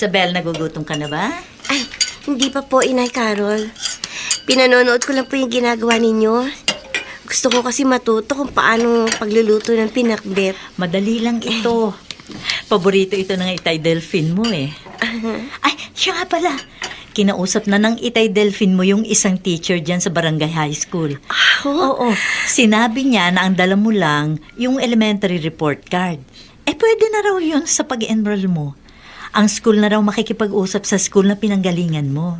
Isabel, nagugutom ka na ba? Ay, hindi pa po, Inay Carol. Pinanonood ko lang po yung ginagawa ninyo. Gusto ko kasi matuto kung paano pagluluto ng pinakbet. Madali lang ito. Paborito ito ng Itay Delphine mo eh. Ay, siya nga pala. Kinausap na ng Itay Delphine mo yung isang teacher dyan sa Barangay High School. Oo, sinabi niya na ang dala mo lang yung elementary report card. Pwede na raw yun sa pag-enroll mo. Ang school na raw makikipag-usap sa school na pinanggalingan mo.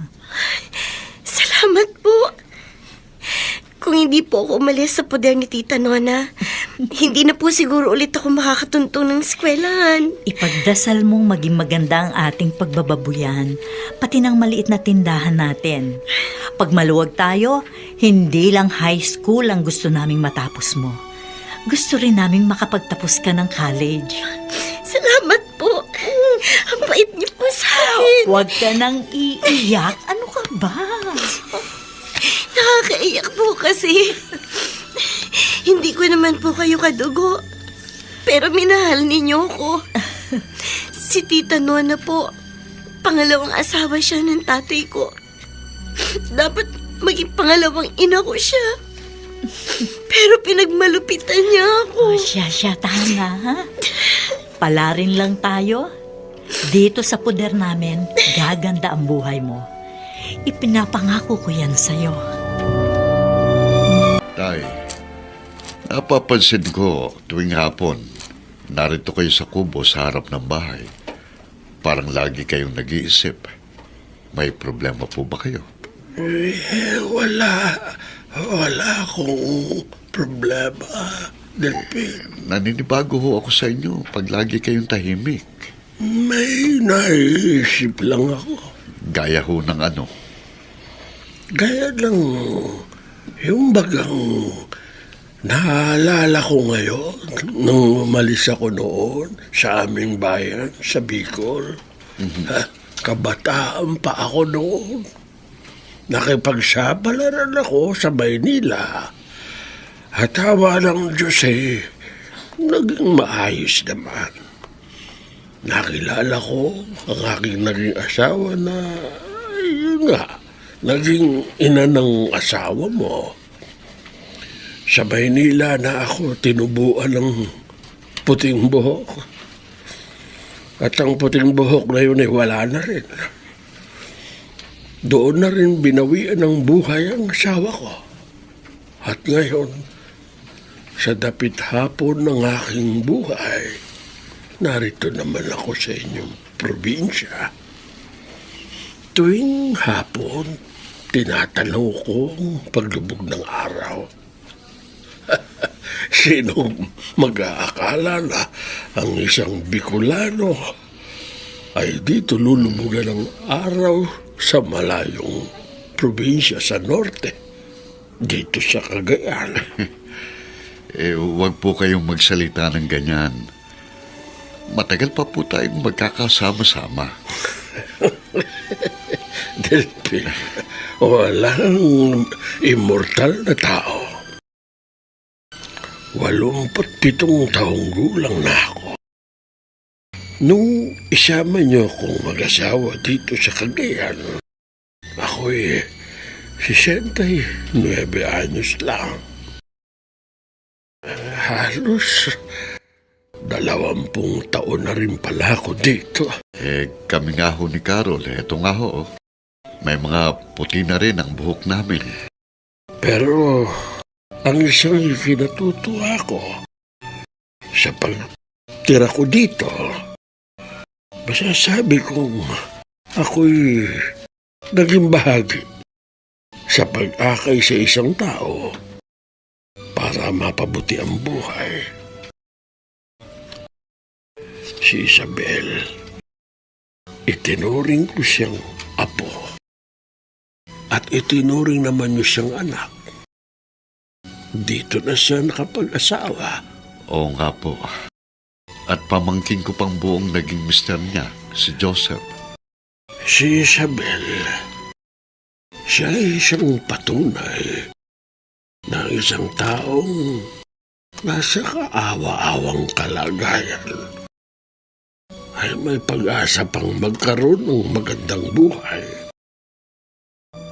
Salamat po. Kung hindi po ako umalis sa poder ni Tita Nona, hindi na po siguro ulit ako makakatuntong ng eskwelahan. Ipagdasal mong maging maganda ang ating pagbababuyan, pati ng maliit na tindahan natin. Pag maluwag tayo, hindi lang high school ang gusto naming matapos mo. Gusto rin naming makapagtapos ka ng college. Salamat po. Ang bait niyo po sa akin. Huwag ka nang iiyak. Ano ka ba? Nakakaiyak po kasi. Hindi ko naman po kayo kadugo. Pero minahal ninyo ko. Si Tita Nona po, pangalawang asawa siya ng tatay ko. Dapat maging pangalawang ina ko siya. Pero pinagmalupitan niya ako. Siya, tama ha? Palarin lang tayo. Dito sa poder namin, gaganda ang buhay mo. Ipinapangako ko yan sa'yo. Tay, napapansin ko tuwing hapon, narito kayo sa kubo sa harap ng bahay. Parang lagi kayong nag-iisip. May problema po ba kayo? Wala akong problema, Delphine. Naninibago ho ako sa inyo pag lagi kayong tahimik. May naisip lang ako. Gaya ho ng ano? Gaya lang yung bagang naalala ko ngayon nung umalis ako noon sa aming bayan, sa Bicol. Kabataan pa ako noon. Nakipagsapalaran ako sa Maynila. At hawa ng Diyos naging maayos naman. Nakilala ko ang aking naging asawa na, yun nga, naging ina ng asawa mo. Sa Maynila na ako tinubuan ng puting buhok. At ang puting buhok na yun ay wala na rin. Doon na rin binawian ng buhay ang asawa ko. At ngayon, sa dapit hapon ng aking buhay, narito naman ako sa inyong probinsya. Tuwing hapon, tinatanong ko ang paglubog ng araw. Sinong mag-aakala na ang isang Bicolano ay dito lulubugan ng araw sa malayong probinsya sa norte, dito sa Cagayan. Huwag po kayong magsalita ng ganyan. Matagal pa po tayong magkakasama-sama. Delphine, walang immortal na tao. 87 taong gulang na ako. Nung isama niyo akong mag-asawa dito sa Cagayan, ako'y 69 anyos lang. Halos 20 taon na rin pala ako dito. Kami nga ho ni Carol, eto nga ho. May mga puti na rin ang buhok namin. Pero ang isang pinatutuwa ko sa pagtira ko dito, masasabi kong ako'y naging bahagi sa pag-akay sa isang tao para mapabuti ang buhay. Si Isabel, itinuring ko siyang apo at itinuring naman niyo siyang anak. Dito na siya nakapag-asawa. Oo nga po. At pamangkin ko pang buong naging mister niya, si Joseph. Si Isabel, siya ay isang patunay ng isang taong nasa kaawa-awang kalagayan. ay may pag-asa pang magkaroon ng magandang buhay.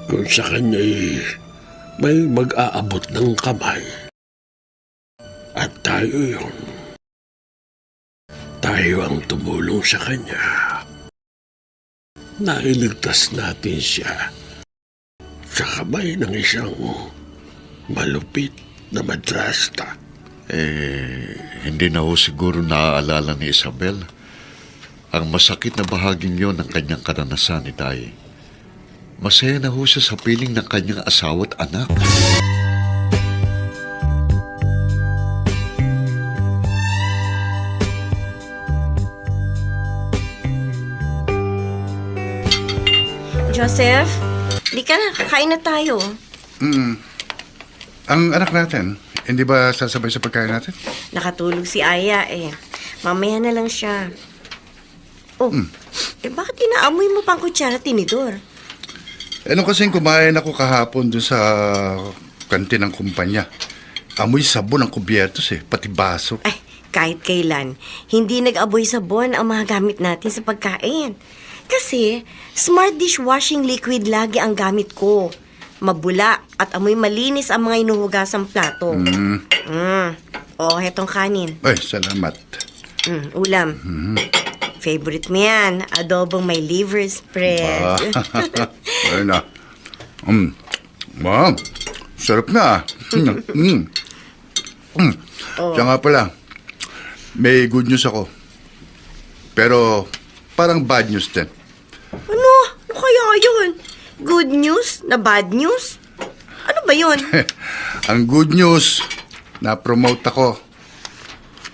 Kung sa kanya'y may mag-aabot ng kamay. At tayo yun. Tayo ang tumulong sa kanya. Nailigtas natin siya sa kamay ng isang malupit na madrasta. Hindi na ho siguro naaalala ni Isabel ang masakit na bahaging yon ng kanyang karanasan ni Tay. Masaya na ho siya sa piling ng kanyang asawa at anak. Joseph, di ka na, kakain na tayo. Ang anak natin, hindi ba sasabay sa pagkain natin? Nakatulog si Aya eh. Mamaya na lang siya. Oh, bakit inaamoy mo pang kutsara tinidor? Nung kasing kumain ako kahapon doon sa kantin ng kumpanya. Amoy sabon ang kubyertos pati baso. Ay, kahit kailan, hindi nag-aboy sabon ang mga gamit natin sa pagkain. Kasi, smart dishwashing liquid lagi ang gamit ko. Mabula at amoy malinis ang mga inuhugasang plato. Oh, hetong kanin. Ay, salamat. Ulam. Favorite mo yan, adobong may liver spread. Ayun na. Wow, sarap na. Siya nga pala, may good news ako. Pero parang bad news din. Ano? Ano kaya yun? Good news na bad news? Ano ba yun? Ang good news, na-promote ako.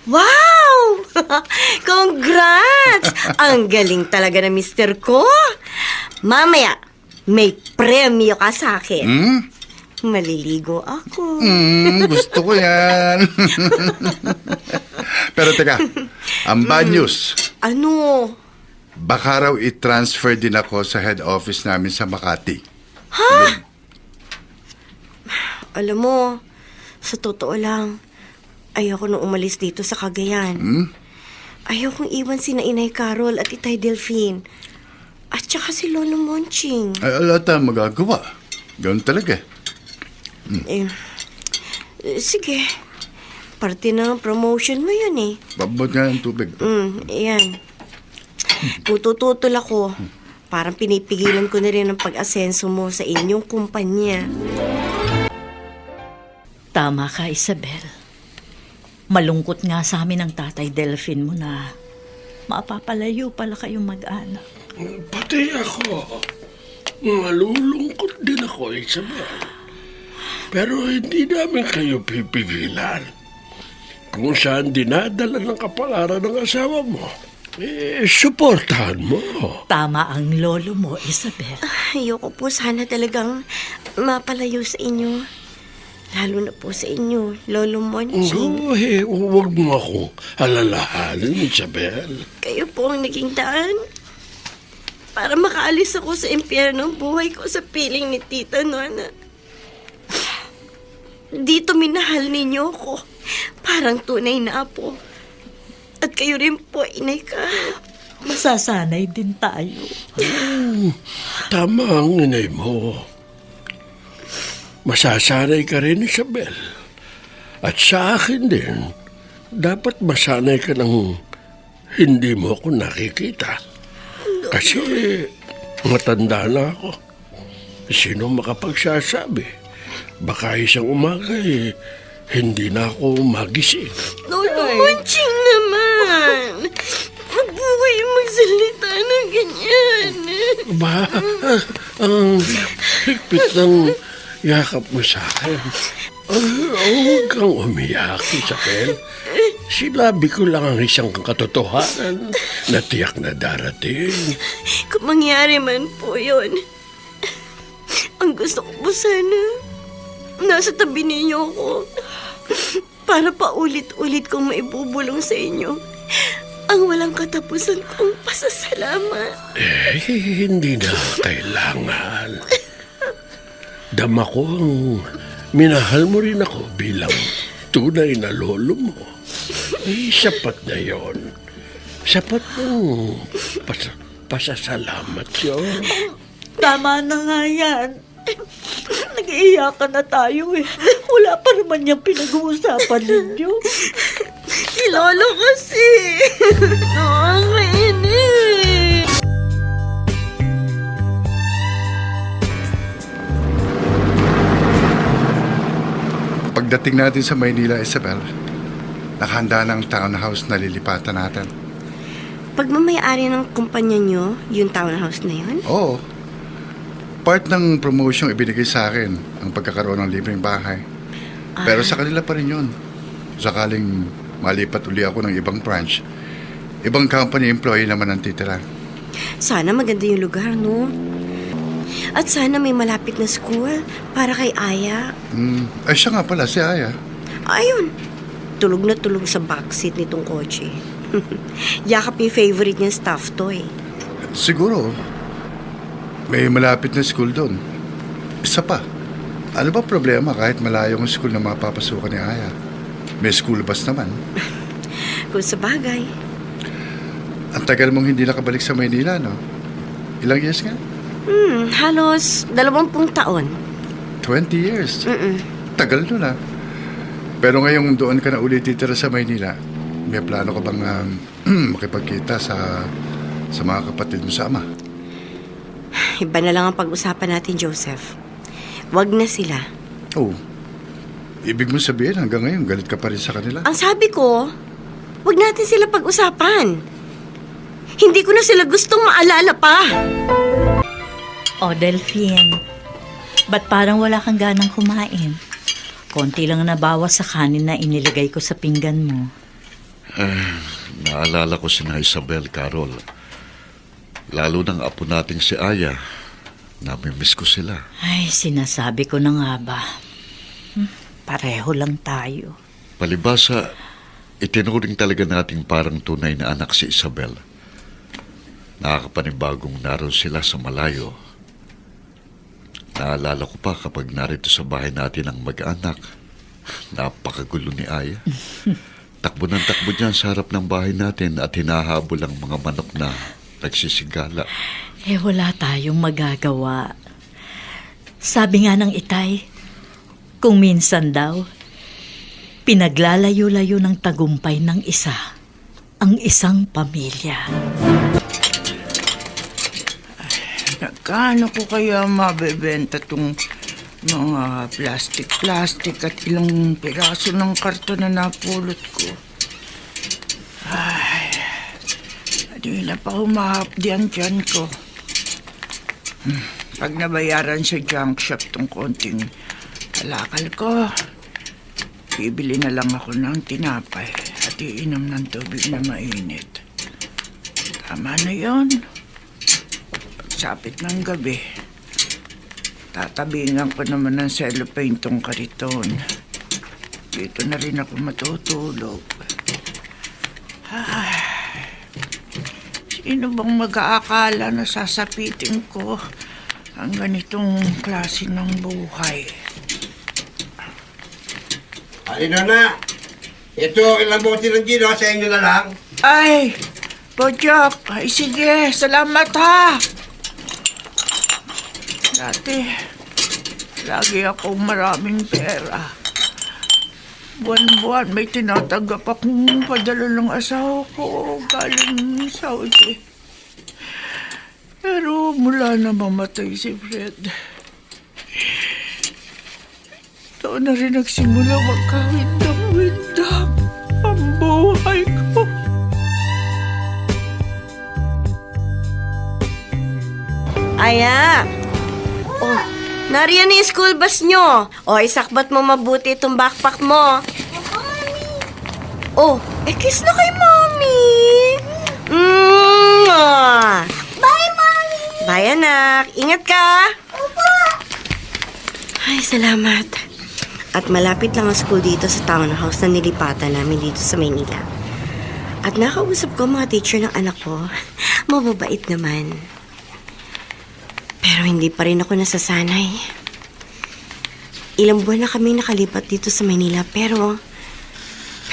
Wow! Congrats! Ang galing talaga na mister ko. Mamaya, may premyo ka sa akin. Maliligo ako. Gusto ko yan. Pero teka, ang bad news, Ano? baka raw i-transfer din ako sa head office namin sa Makati. Alam mo, sa totoo lang, ayoko nung umalis dito sa Cagayan. Ayokong iwan sina Inay Carol at Itay Delphine. At saka si Lolo Monching. Ay, wala tayong magagawa. Ganoon talaga. Sige. Parte ng promotion mo yun eh. Babot nga ng tubig. Ayan. Tututol ako. Parang pinipigilan ko na rin ang pag-asenso mo sa inyong kumpanya. Tama ka, Isabel. Malungkot nga sa amin ang tatay Delphine mo na mapapalayo pala kayong mag-anak. Pati ako. Malulungkot din ako, Isabel. Pero hindi namin kayo pipigilan. Kung saan dinadala ng kapalaran ng asawa mo, suportahan mo. Tama ang lolo mo, Isabel. Ayoko po sana talagang mapalayo sa inyo. Lalo na po sa inyo, Lolo Monching. Huwag mo akong alalahanin, Isabel. Kayo po ang naging daan para makaalis ako sa impyerno ng buhay ko sa piling ni Tita Nona. Dito minahal ninyo ako. Parang tunay na apo. At kayo rin po, Inay Carol. Masasanay din tayo. Tama ang inay mo. Masasanay ka rin, Isabel. At sa akin din, dapat masanay ka ng hindi mo ako nakikita. Kasi matanda na ako. Sino makapagsasabi? Baka isang umaga hindi na ako magising. Lolo Monching naman! Huwag po kayo magsalita ng ganyan. Ba, ang higpit ng yakap mo sa akin. Huwag kang umiyak, Isabel. Sinabi ko lang ang isang katotohanan na tiyak na darating. Kung mangyari man po yun, ang gusto ko po sana, nasa tabi ninyo ako para paulit-ulit kong maibubulong sa inyo ang walang katapusan kong pasasalamat. Hindi na kailangan. Dama ko ang minahal mo rin ako bilang tunay na lolo mo. Sapat na yon. Sapat mo. Pasasalamat yun. Tama na nga yan. Nag-iiyakan na tayo eh. Wala pa naman yung pinag-uusapan ninyo. Si Lolo kasi. Nakakainis. Pagdating natin sa Maynila, Isabel, nakahanda ng townhouse na lilipatan natin. Pagmamayari ng kumpanya nyo, yung townhouse na yun? Oo. Part ng promotion ibinigay sa akin ang pagkakaroon ng libreng bahay. Pero sa kanila pa rin yun. Sakaling malipat uli ako ng ibang branch, ibang company employee naman ang titira. Sana maganda yung lugar, no? At sana may malapit na school para kay Aya. Ay, siya nga pala, si Aya. Ayun, tulog na tulog sa backseat nitong kotse. Yakap yung favorite niyang stuffed toy. Siguro, may malapit na school doon. Isa pa, ano ba problema kahit malayo ang school na mapapasukan ni Aya? May school bus naman. Kung sa bagay. Ang tagal mong hindi nakabalik sa Maynila, no? Ilang years nga? Halos 20 taon. 20 years. Tagal nun, ah. Pero ngayong doon ka na ulit titira sa Maynila, may plano ka bang makipagkita sa mga kapatid mo sa ama? Iba na lang ang pag-usapan natin, Joseph. Wag na sila. Oh, ibig mo sabihin hanggang ngayon galit ka pa rin sa kanila? Ang sabi ko, wag natin sila pag-usapan. Hindi ko na sila gustong maalala pa. O, Delphine, ba't parang wala kang ganang kumain? Konti lang nabawas sa kanin na inilagay ko sa pinggan mo. Naalala ko sina Isabel, Carol. Lalo ng apo nating si Aya. Namimiss ko sila. Ay, sinasabi ko na nga ba. Pareho lang tayo. Palibasa, itinuring talaga nating parang tunay na anak si Isabel. Nakakapanibagong naroon sila sa malayo. Naalala ko pa kapag narito sa bahay natin ang mag-anak. Napakagulo ni Aya. Takbo ng takbo dyan sa harap ng bahay natin at hinahabol ang mga manok na nagsisigala. Eh, wala tayong magagawa. Sabi nga ng itay, kung minsan daw, pinaglalayo-layo ng tagumpay ng isa, ang isang pamilya. Nagkano ko kaya mabebenta tong mga plastic at ilang piraso ng karton na napulot ko? Ay, hindi na pa humahapdi ang tiyan ko. Pag nabayaran sa junk shop tong konting kalakal ko, bibili na lang ako ng tinapay at iinom ng tubig na mainit. Tama na yon. Pagsapit ng gabi, tatabingan ko naman ng cellophane tong kariton. Dito na rin ako matutulog. Ay, sino bang mag-aakala na sasapitin ko ang ganitong klase ng buhay? Halina na! Ito, ilang bote ng gino sa inyo na lang. Ay, Bojack, ay sige, salamat ha! Dati, lagi akong maraming pera. Buwan-buwan may tinatanggap akong padala ng asawa ko galing Saudi. Pero mula na mamatay si Fred, doon na rin nagsimula magkawindang-windang ang buhay ko. Aya! Oh, nariyan na yung school bus nyo. O, isakbat mo mabuti itong backpack mo. Oh, kiss na kay Mommy. Bye, Mommy. Bye, anak. Ingat ka. Opo. Ay, salamat. At malapit lang ang school dito sa townhouse na nilipatan namin dito sa Maynila. At nakausap ko mga teacher ng anak ko. Mababait naman. Pero hindi pa rin ako nasasanay. Ilang buwan na kami nakalipat dito sa Manila pero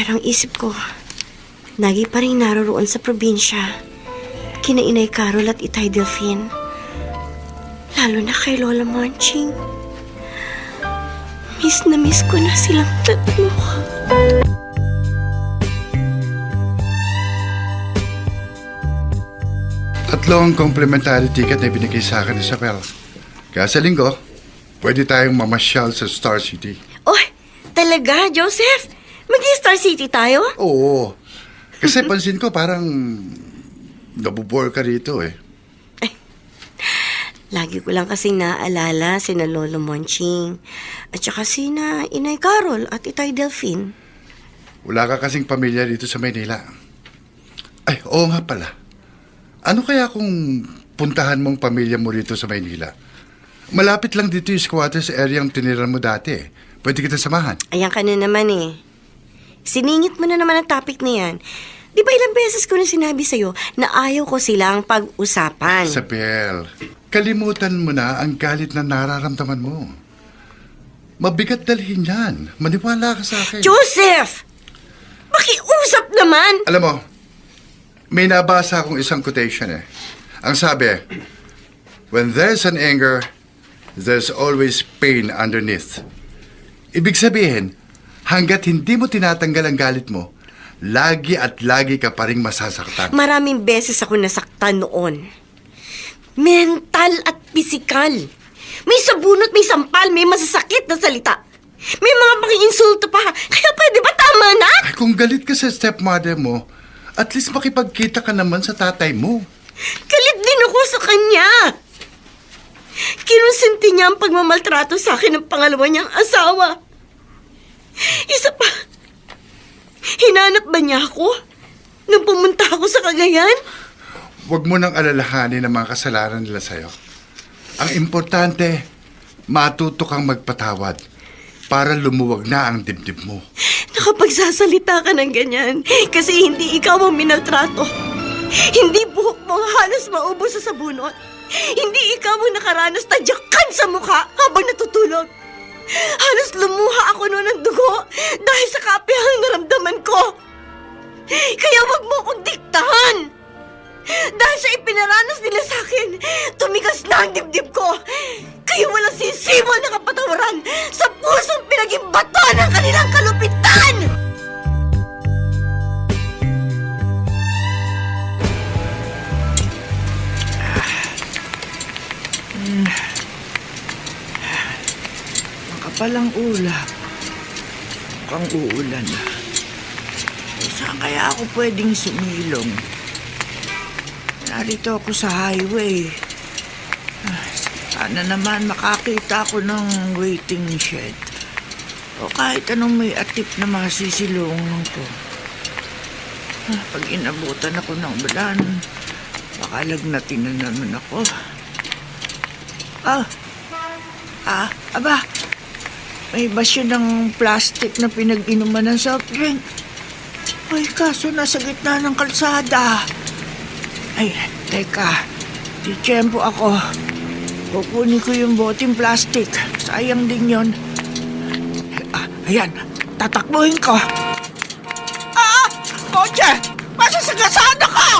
ang isip ko, Lagi pa rin naroroon sa probinsya. Kina Inay Carol at Itay Delphine. Lalo na kay Lola Monching. Miss na miss ko na silang tatlo. Tatlong complimentary ticket na binigay sa akin ni Isabel. Kaya sa linggo, pwede tayong mamasyal sa Star City. Oh, talaga, Joseph? Mag-Star City tayo? Oo. Kasi pansin ko parang nabubore ka rito eh. Lagi ko lang kasing naaalala sina Lolo Monching at saka sina Inay Carol at Itay Delphine. Wala ka kasing pamilya dito sa Maynila. Ay, oo nga pala. Ano kaya kung puntahan mong pamilya mo rito sa Maynila? Malapit lang dito yung squatters area ang tiniran mo dati. Pwede kita samahan. Ayan ka na naman eh. Siningit mo na naman ang topic na yan. Di ba ilang beses ko na sinabi sa'yo na ayaw ko silang pag-usapan? Isabel, kalimutan mo na ang galit na nararamdaman mo. Mabigat dalhin yan. Maniwala ka sa akin. Joseph! Makiusap naman! Alam mo, may nabasa akong isang quotation eh. Ang sabi, when there's an anger, there's always pain underneath. Ibig sabihin, hanggat hindi mo tinatanggal ang galit mo, lagi at lagi ka pa rin masasaktan. Maraming beses ako nasaktan noon. Mental at pisikal. May sabunot, may sampal, may masasakit na salita. May mga pakiinsulto pa. Kaya pwede ba tama na? Ay, kung galit ka sa stepmother mo, at least makipagkita ka naman sa tatay mo. Galit din ako sa kanya. Kinonsinti niya ang pagmamaltrato sa akin ng pangalawa niyang asawa. Isa pa, hinanap ba niya ako nung pumunta ako sa Cagayan? Huwag mo nang alalahanin ang mga kasalanan nila sa'yo. Ang importante, matuto kang magpatawad para lumuwag na ang dibdib mo. Nakapagsasalita ka ng ganyan kasi hindi ikaw ang minaltrato. Hindi buhok mo halos maubos sa sabunot. Hindi ikaw ang nakaranas tadyakan sa mukha habang natutulog. Halos lumuha ako noon ng dugo dahil sa kapihang naramdaman ko. Kaya wag mo akong diktahan. Dahil sa ipinaranas nila sa akin, tumigas na ang dibdib ko. Kaya walang sisiwa na kapatawaran sa pusong pinaging bato ng kanilang kalupitan! Makapalang ulap. Mukhang uulan na. Saan kaya ako pwedeng sumilong? Narito ako sa highway. Sana naman makakita ako ng waiting shed. O kahit anong may atip na masisilungan ko. Pag inabutan ako ng ulan, baka lagnatin na naman ako. Aba, may basyo ng plastic na pinag-inuman ng soft drink. Ay, kaso nasa gitna ng kalsada. Ay, teka. Titsyempo ako. Kukunin ko yung boteng plastic. Sayang din yon. Ayan, tatakbuhin ko. Kotse! Masasagasada ka!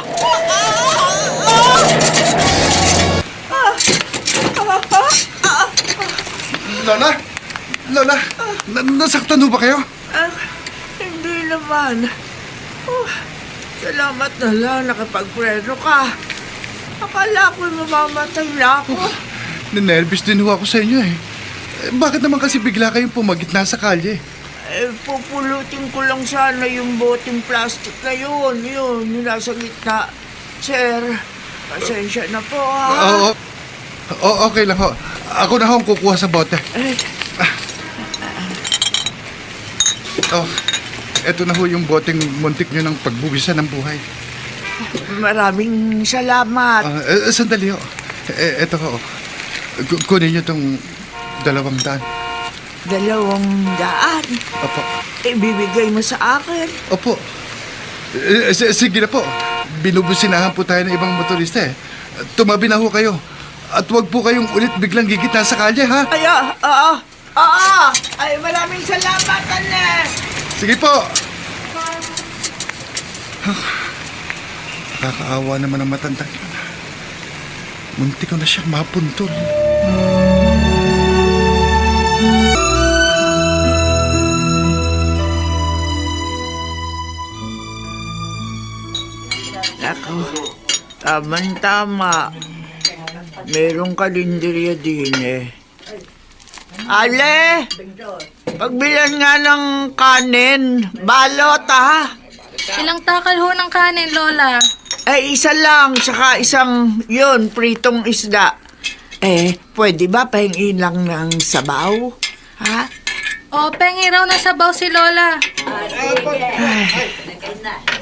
Lola? Lola? Nasaktan ho ba kayo? Hindi naman. Salamat na lang nakapagpreno ka. Akala ko mamamatay na ako. Ninervous din ho ako sa inyo eh. Bakit naman kasi bigla kayong pumagitna sa kalye? Pupulutin ko lang sana yung boteng plastic na yun. Yung nasa gitna. Sir, pasensya na po ha. Oo, okay lang ho. Ako na ho ang kukuha sa bote. Eto na ho yung boteng muntik nyo ng pagbuwisan ng buhay. Maraming salamat. Sandali ho. Eto ho. Kunin nyo tong 200. 200? Opo. Ibibigay mo sa akin? Opo. Sige na po. Binubusinahan po tayo ng ibang motorista eh. Tumabi na ho kayo. At huwag po kayong ulit biglang gigitna sa kalye, ha? Ay, Ay, maraming salamat, Ane. Sige po. Nakakaawa naman ang matanda yun. Munti ko na siyang mapuntol. Ako, tama. Merong kalendarya din eh. Ale! Pagbilan nga ng kanin. Balot ha? Ilang takal ho ng kanin, Lola? Isa lang, saka isang yun, pritong isda. Pwede ba pahingin lang ng sabaw? Ha? O, pengi raw na sabaw si Lola.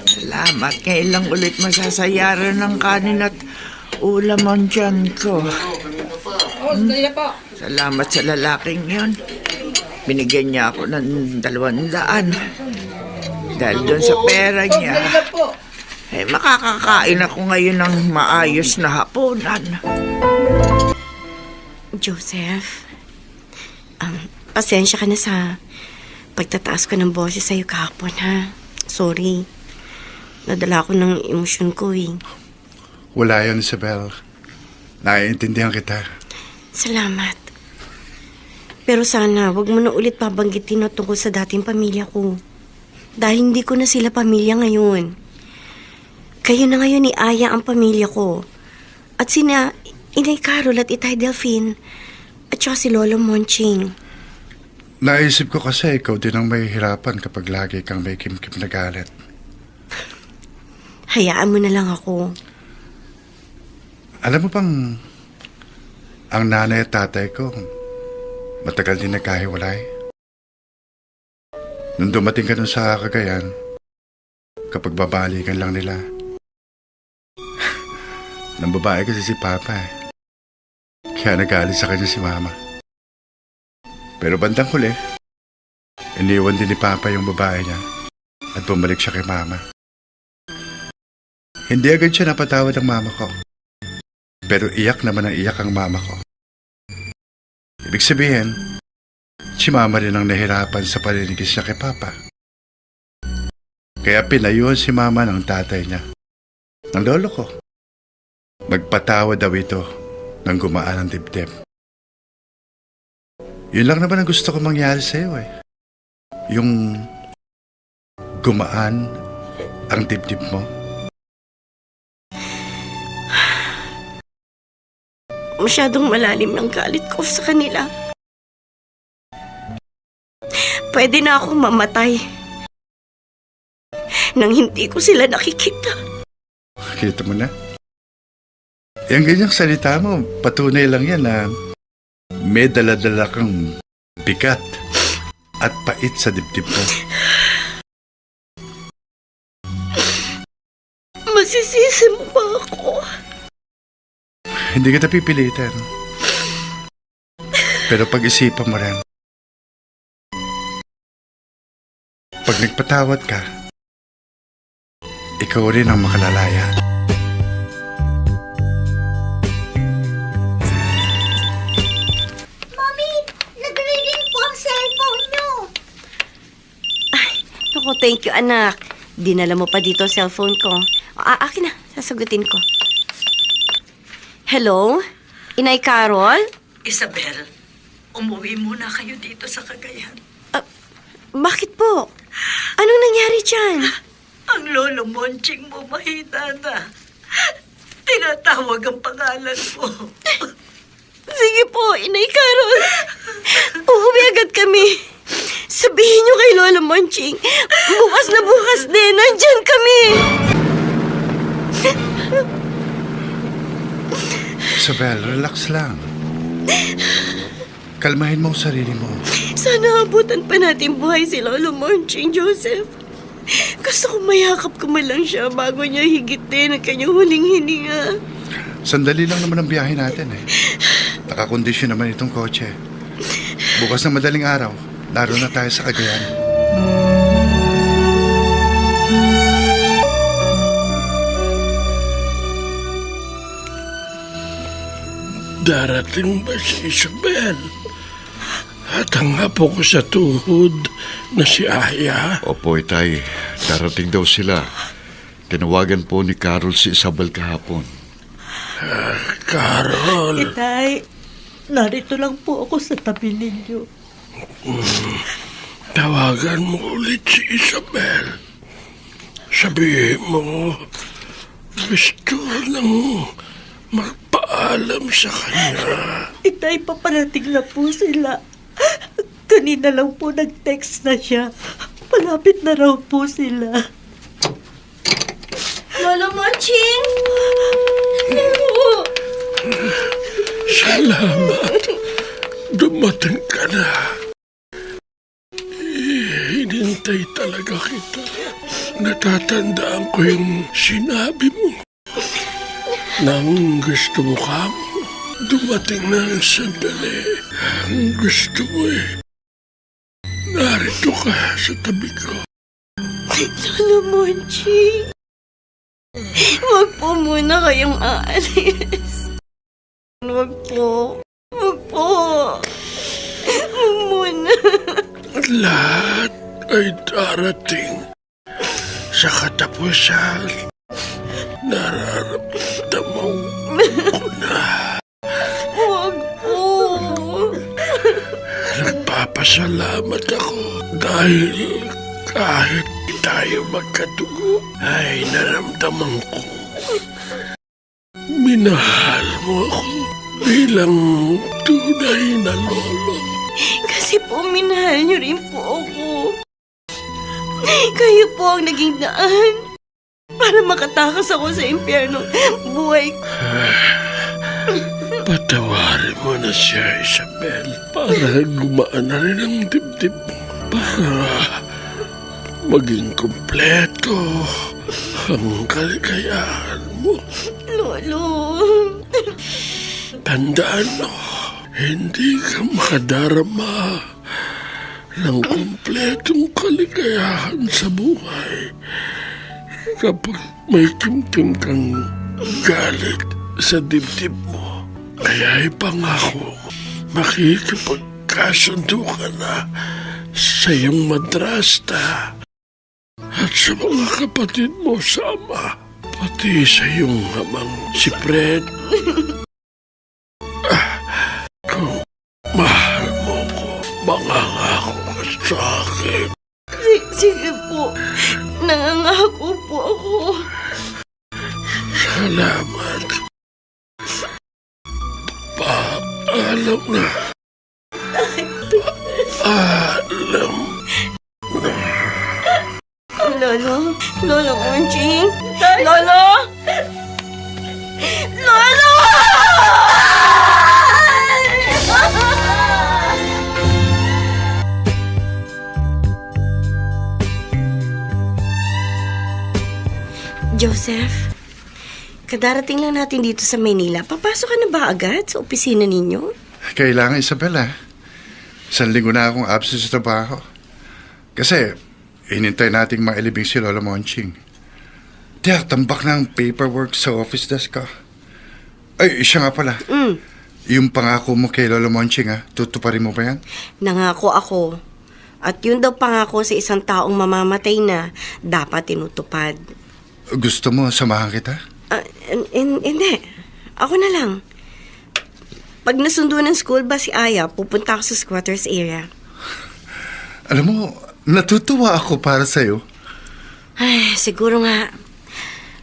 Salamat. Ngayon lang ulit masasayaran ng kanin at ulam ang tiyan ko. Salamat sa lalaking yon. Binigyan niya ako ng 200. Dahil doon sa pera niya, makakakain ako ngayon ng maayos na hapunan. Joseph, pasensya ka na sa pagtataas ko ng boses sa'yo kahapon, ha? Sorry. Nadala ko ng emosyon ko, eh. Wala yun, Isabel. Naiintindihan kita. Salamat. Pero sana, wag mo na ulit pabanggitin na tungkol sa dating pamilya ko. Dahil hindi ko na sila pamilya ngayon. Kayo na ngayon ni Aya ang pamilya ko. At sina Inay Carol at Itay Delphine. At saka si Lolo Monching. Naisip ko kasi ikaw din ang mahihirapan kapag lagi kang may kimkim na galit. Hayaan mo na lang ako. Alam mo bang ang nanay at tatay ko matagal din nagkahiwalay? Nung dumating ka dun sa Cagayan, kapag babalikan lang nila, nang babae kasi si Papa eh. Kaya nag-aalis sa kanya si Mama. Pero bandang huli, iniwan din ni Papa yung babae niya at bumalik siya kay Mama. Hindi agad siya napatawad ang Mama ko. Pero iyak naman ang iyak ang Mama ko. Ibig sabihin, si Mama rin ang nahirapan sa paninigis niya kay Papa. Kaya pinayuhan si Mama ng tatay niya, ng lolo ko. Magpatawad daw ito nang gumaan ang dibdib. Yun lang naman ang gusto ko mangyari sa'yo eh. Yung gumaan ang dibdib mo. Masyadong malalim ng galit ko sa kanila. Pwede na akong mamatay nang hindi ko sila nakikita. Kita mo na? Yung ganyang salita mo, patunay lang yan na may dala-dala kang bigat at pait sa dibdib mo. Masisisi mo ba ako? Hindi kita pipilitan. Pero pag-isipan mo rin, pag nagpatawad ka, ikaw rin ang makalalaya. Mami, nag-ring po ang cellphone nyo. Naku, thank you, anak. Dinala mo pa dito ang cellphone ko. Akin na, sasagutin ko. Hello? Inay Carol? Isabel, umuwi muna kayo dito sa Cagayan. Bakit po? Anong nangyari dyan? Ang lolo Monching mo mahina na. Tinatawag ang pangalan mo. Sige po, Inay Carol. Uuwi agad kami. Sabihin niyo kay Lola Monching, bukas na bukas din, nandyan kami. Isabel, relax lang. Kalmahin mo ang sarili mo. Sana abutan pa natin buhay si Lolo Monching, Joseph. Gusto ko mayakap ko man lang siya bago niya higitin ang kanyang huling hininga. Sandali lang naman ang biyahe natin eh. Nakakondisyon naman itong kotse. Bukas na madaling araw, naroon na tayo sa Cagayan. Darating ba si Isabel? At ang apo ko sa tuhod na si Aya. Opo, Itay. Darating daw sila. Tinawagan po ni Carol si Isabel kahapon. Carol, Itay, narito lang po ako sa tabi ninyo. tawagan mo ulit si Isabel. Sabihin mo, gusto lang magpaalam sa kanya. Itay, paparating na po sila. Kanina lang po nag-text na siya. Malapit na raw po sila. Lolo Monching! Salamat. Dumating ka na. Hinintay talaga kita. Natatandaan ko yung sinabi mo. Nang gusto mo ka, dumating na ang sandali. Ang gusto mo narito ka sa tabi ko. Lolo Monching! Huwag po muna kayong aalis. Huwag po. Huwag po. Huwag muna. Lahat ay darating sa katapusan. Nararamdaman ko na. Huwag po. Nagpapasalamat ako dahil kahit di tayo magkatugo ay naramdaman ko. Minahal mo ako bilang tunay na lolo. Kasi po, minahal niyo rin po ako. Kayo po ang naging daan para makatakas ako sa impyernong buhay ko. Patawarin mo na siya, Isabel, para gumaan na rin ang dibdib mo. Para maging kumpleto ang kaligayahan mo. Lolo. Tandaan mo, hindi ka makadarama ng kumpletong kaligayahan sa buhay kapag may kimkim kang galit sa dibdib mo. Kaya ipangako, makikipagkasundo ka na sa iyong madrasta at sa mga kapatid mo sa ama, pati sa iyong amang si Fred. Kung mahal mo ko, mangangako ka sa akin. Sige po. Nangangako po ako. Salamat. Paalam na. Paalam. Lolo? Lolo Monching? Lolo? Lolo! Joseph, kadarating lang natin dito sa Maynila. Papasok ka na ba agad sa opisina ninyo? Kailangan, Isabela. 1 linggo na akong absent sa trabaho. Kasi, hinintay nating mailibing si Lola Monching. Tiyak, tambak na ang paperwork sa office desk ko. Ay, siya nga pala. Yung pangako mo kay Lola Monching, tutuparin mo ba yan? Nangako ako. At yun daw pangako sa isang taong mamamatay na dapat tinutupad. Gusto mo samahan kita? Hindi. Ako na lang. Pag nasundo ng school ba si Aya, pupunta ako sa squatters area. Alam mo, natutuwa ako para sa'yo. Ay, siguro nga,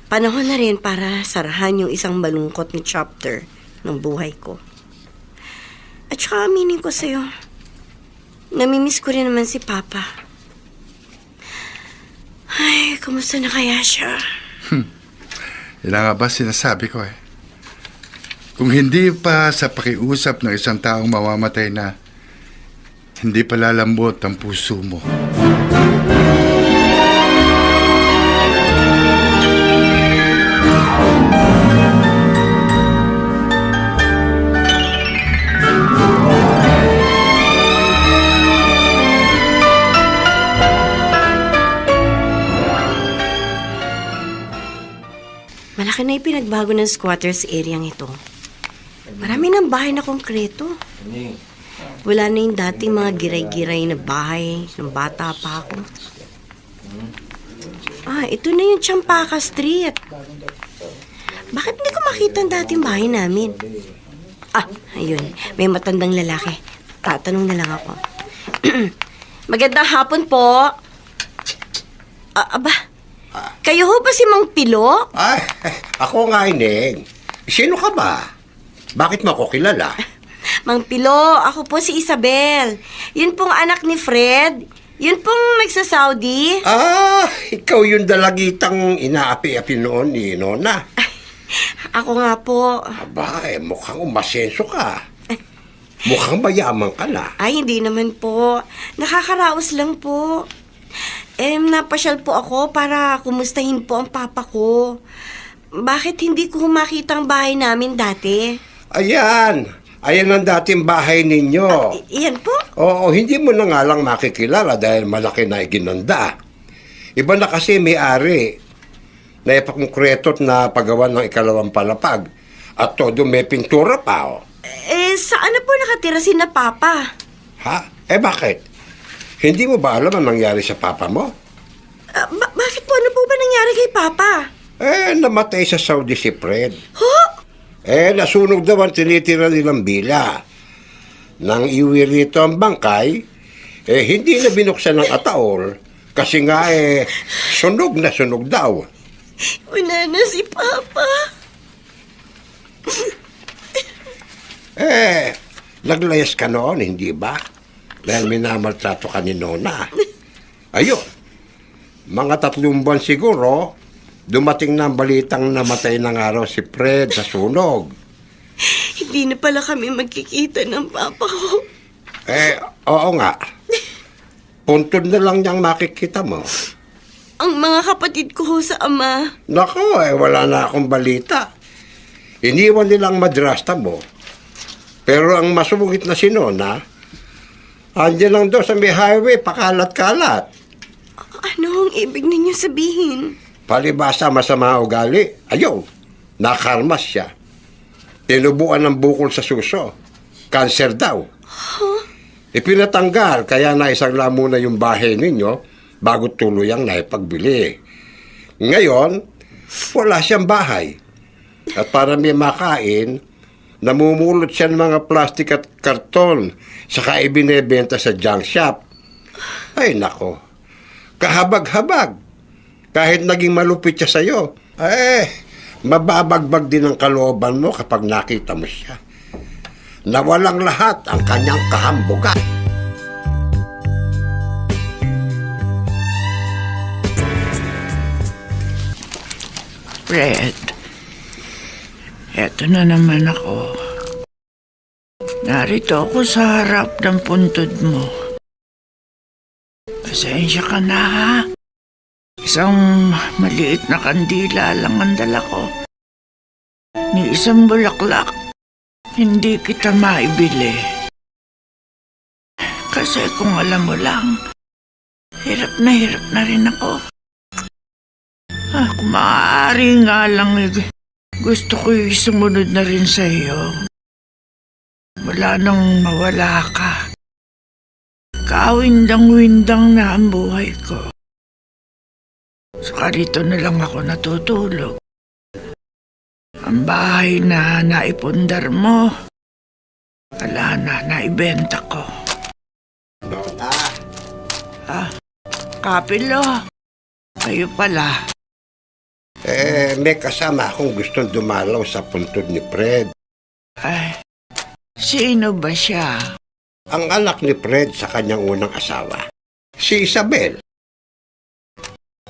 panahon na rin para sarahan yung isang malungkot na chapter ng buhay ko. At saka aminin ko sa'yo, namimiss ko rin naman si Papa. Ay, kumusta na kaya siya? Yan nga ba sinasabi ko Kung hindi pa sa pakiusap ng isang taong mamamatay na, hindi pa lalambot ang puso mo. Malaki na ipinagbago ng squatters area ito. Marami ng bahay na konkreto. Wala na yung dating mga giray-giray na bahay ng bata pa ako. Ito na yung Champaka Street. Bakit hindi ko makita ang dating bahay namin? Ayun. May matandang lalaki. Tatanong na lang ako. Magandang hapon po. Aba, kayo ho ba si Mang Pilo? Ay, ako nga, Ineng. Sino ka ba? Bakit mo ako kilala? Mang Pilo, ako po si Isabel. Yun pong anak ni Fred. Yun pong nagsa-Saudi. Ikaw yung dalagitang inaapi-api noon ni Nona. Ako nga po. Aba, mukhang umasenso ka. Mukhang mayaman ka na. Ay, hindi naman po. Nakakaraos lang po. Napasyal po ako para kumustahin po ang papa ko. Bakit hindi ko makita ang bahay namin dati? Ayan ang dating bahay ninyo. Iyan po? Oo, hindi mo na nga lang makikilala dahil malaki na iginanda. Iba na kasi may-ari na ipakongkretot na paggawa ng ikalawang palapag. At todo may pintura pa. Saan na po nakatira si na papa? Ha? Bakit? Hindi mo ba alam ang nangyari sa papa mo? Bakit po? Ano po ba nangyari kay papa? Namatay sa Saudi si Fred. Ho? Nasunog daw ang tinitira nilang bila. Nang iwi rito ang bangkay, hindi na binuksan ng ataol kasi nga sunog na sunog daw. Wala na si papa. Naglayas ka noon, hindi ba? Dahil minamaltrato ka ni Nona. Ayun, mga 3 buwan siguro, dumating na ang balitang namatay ng araw si Fred sa sunog. Hindi na pala kami magkikita ng papa ko. Oo nga. Puntod na lang niyang makikita mo. Ang mga kapatid ko ho sa ama. Nako, wala na akong balita. Iniwan nilang madrasta mo. Pero ang masugit na si Nona, andyan lang daw sa may highway, pakalat-kalat. Ano ang ibig ninyo sabihin? Palibasa masama ugali. Ayaw, nakarmas siya. Tinubuan ng bukol sa suso. Cancer daw. Ipinatanggal, kaya naisangla muna yung bahay ninyo bago tuluyang naipagbili. Ngayon, wala siyang bahay. At para may makain, namumulot siya ng mga plastik at karton, saka ibinebenta sa junk shop. Ay nako, kahabag-habag. Kahit naging malupit siya sa'yo, mababagbag din ang kalooban mo kapag nakita mo siya. Nawalang lahat ang kanyang kahambugan. Fred, eto na naman ako. Narito ako sa harap ng puntod mo. Pasensya ka na, ha? Isang maliit na kandila lang ang dala ko. Ni isang bulaklak, hindi kita maibili. Kasi kung alam mo lang, hirap na rin ako. Kung maaari nga lang, gusto ko sumunod na rin sa iyo. Wala nang mawala ka. Kawindang-windang na ang buhay ko. Saka dito na lang ako natutulog. Ang bahay na naipundar mo, wala na, naibenta ko. Nona, Kapilo, kayo pala. may kasama akong gustong dumalaw sa puntod ni Fred. Ay, sino ba siya? Ang anak ni Fred sa kanyang unang asawa, si Isabel.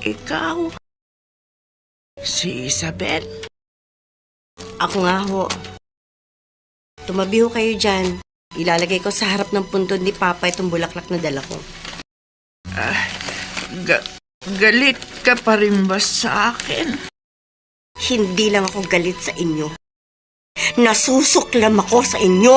Ikaw? Si Isabel? Ako nga ho. Tumabi ho kayo dyan. Ilalagay ko sa harap ng puntod ni Papa itong bulaklak na dala ko. Galit ka pa rin ba sa akin? Hindi lang ako galit sa inyo. Nasusuklam ako sa inyo.